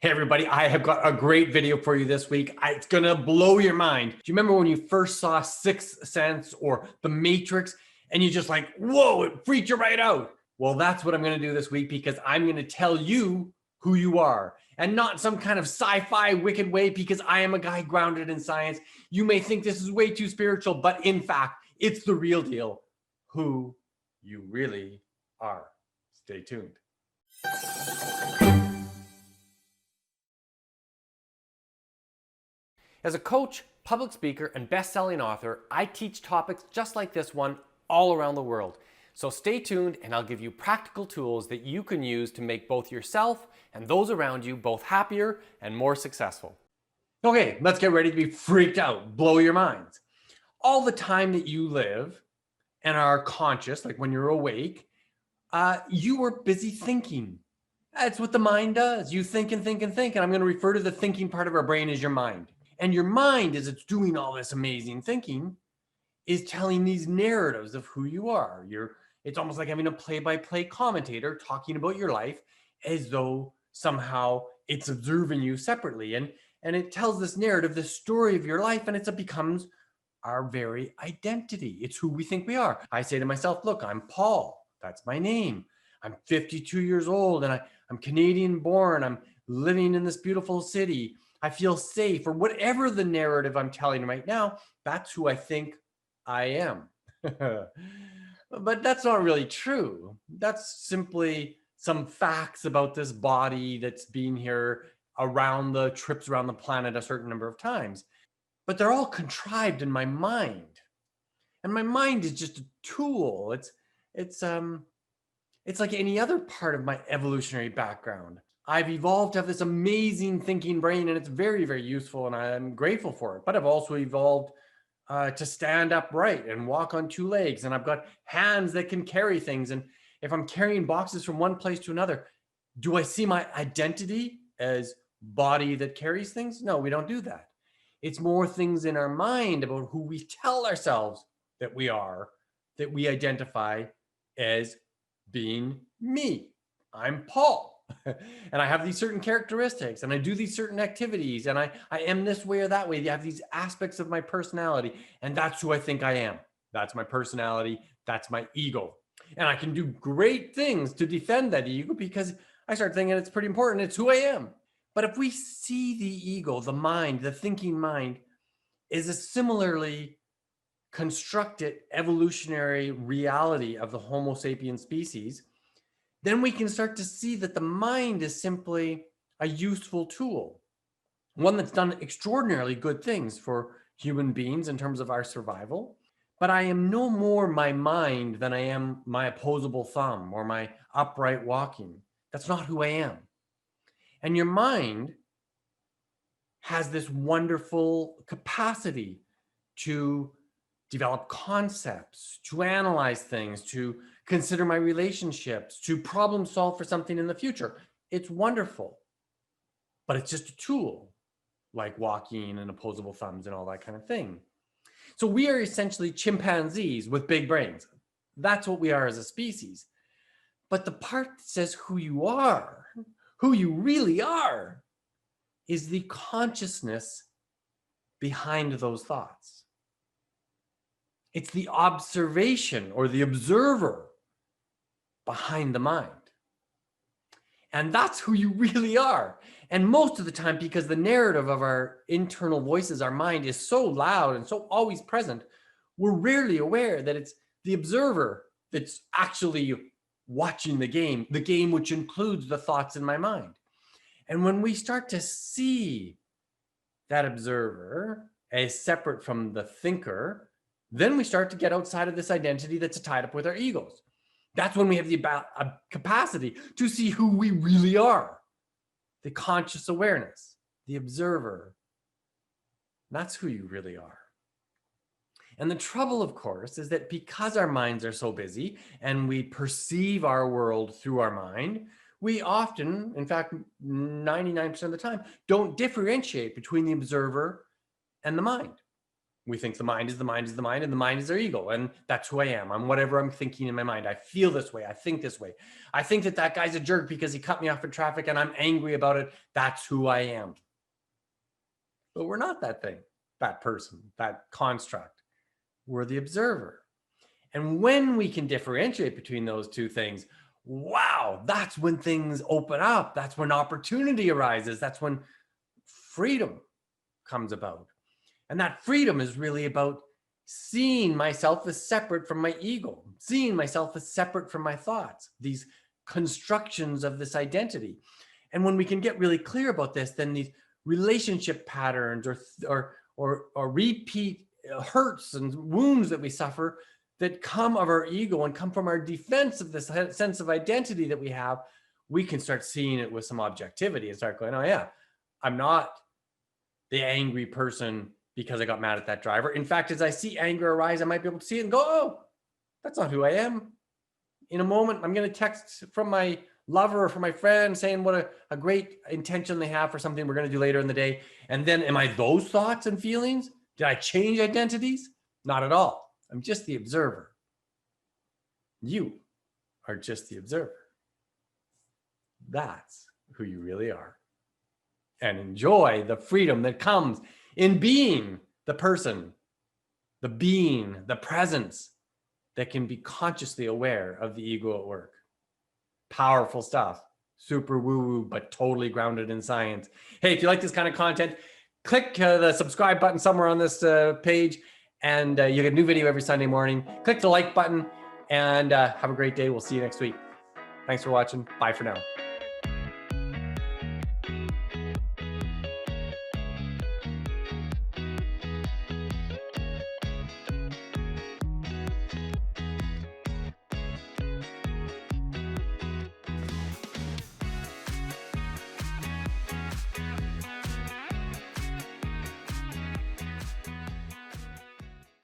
Hey everybody, I have got a great video for you this week. It's gonna blow your mind. Do you remember when you first saw Sixth Sense or The Matrix and you just like, whoa, it freaked you right out? Well, that's what I'm gonna do this week because I'm gonna tell you who you are, and not some kind of sci-fi wicked way, because I am a guy grounded in science. You may think this is way too spiritual, but in fact, it's the real deal. Who you really are. Stay tuned. As a coach, public speaker, and best-selling author, I teach topics just like this one all around the world. So stay tuned and I'll give you practical tools that you can use to make both yourself and those around you both happier and more successful. Okay, let's get ready to be freaked out, blow your minds. All the time that you live and are conscious, like when you're awake, you are busy thinking. That's what the mind does. You think and think and think. And I'm going to refer to the thinking part of our brain as your mind. And your mind, as it's doing all this amazing thinking, is telling these narratives of who you are. It's almost like having a play-by-play commentator talking about your life as though somehow it's observing you separately. And it tells this narrative, this story of your life, and it becomes our very identity. It's who we think we are. I say to myself, look, I'm Paul. That's my name. I'm 52 years old and I'm Canadian born. I'm living in this beautiful city. I feel safe, or whatever the narrative I'm telling right now, that's who I think I am. But that's not really true. That's simply some facts about this body that's been here around the trips around the planet a certain number of times. But they're all contrived in my mind. And my mind is just a tool. It's like any other part of my evolutionary background. I've evolved to have this amazing thinking brain, and it's very, very useful, and I'm grateful for it. But I've also evolved to stand upright and walk on two legs, and I've got hands that can carry things. And if I'm carrying boxes from one place to another, do I see my identity as body that carries things? No, we don't do that. It's more things in our mind about who we tell ourselves that we are, that we identify as being me. I'm Paul. And I have these certain characteristics and I do these certain activities and I am this way or that way. You have these aspects of my personality, and that's who I think I am. That's my personality. That's my ego. And I can do great things to defend that ego because I start thinking it's pretty important. It's who I am. But if we see the ego, the mind, the thinking mind, is a similarly constructed evolutionary reality of the Homo sapiens species, then we can start to see that the mind is simply a useful tool, one that's done extraordinarily good things for human beings in terms of our survival. But I am no more my mind than I am my opposable thumb or my upright walking. That's not who I am. And your mind has this wonderful capacity to develop concepts, to analyze things, to consider my relationships, to problem solve for something in the future. It's wonderful, but it's just a tool, like walking and opposable thumbs and all that kind of thing. So we are essentially chimpanzees with big brains. That's what we are as a species. But the part that says who you are, who you really are, is the consciousness behind those thoughts. It's the observation or the observer behind the mind. And that's who you really are. And most of the time, because the narrative of our internal voices, our mind, is so loud and so always present, we're rarely aware that it's the observer that's actually watching the game which includes the thoughts in my mind. And when we start to see that observer as separate from the thinker, then we start to get outside of this identity that's tied up with our egos. That's when we have the capacity to see who we really are, the conscious awareness, the observer. That's who you really are. And the trouble, of course, is that because our minds are so busy and we perceive our world through our mind, we often, in fact, 99% of the time, don't differentiate between the observer and the mind. We think the mind is the mind is the mind, and the mind is our ego. And that's who I am. I'm whatever I'm thinking in my mind. I feel this way. I think this way. I think that that guy's a jerk because he cut me off in traffic and I'm angry about it. That's who I am. But we're not that thing, that person, that construct. We're the observer. And when we can differentiate between those two things, wow, that's when things open up. That's when opportunity arises. That's when freedom comes about. And that freedom is really about seeing myself as separate from my ego, seeing myself as separate from my thoughts, these constructions of this identity. And when we can get really clear about this, then these relationship patterns or repeat hurts and wounds that we suffer that come of our ego and come from our defense of this sense of identity that we have, we can start seeing it with some objectivity and start going, oh yeah, I'm not the angry person because I got mad at that driver. In fact, as I see anger arise, I might be able to see it and go, oh, that's not who I am. In a moment, I'm going to text from my lover or from my friend saying what a great intention they have for something we're going to do later in the day. And then am I those thoughts and feelings? Did I change identities? Not at all. I'm just the observer. You are just the observer. That's who you really are. And enjoy the freedom that comes in being the person, the being, the presence that can be consciously aware of the ego at work. Powerful stuff. Super woo-woo, but totally grounded in science. Hey, if you like this kind of content, click the subscribe button somewhere on this page, and you get a new video every Sunday morning. Click the like button, and have a great day. We'll see you next week. Thanks for watching. Bye for now.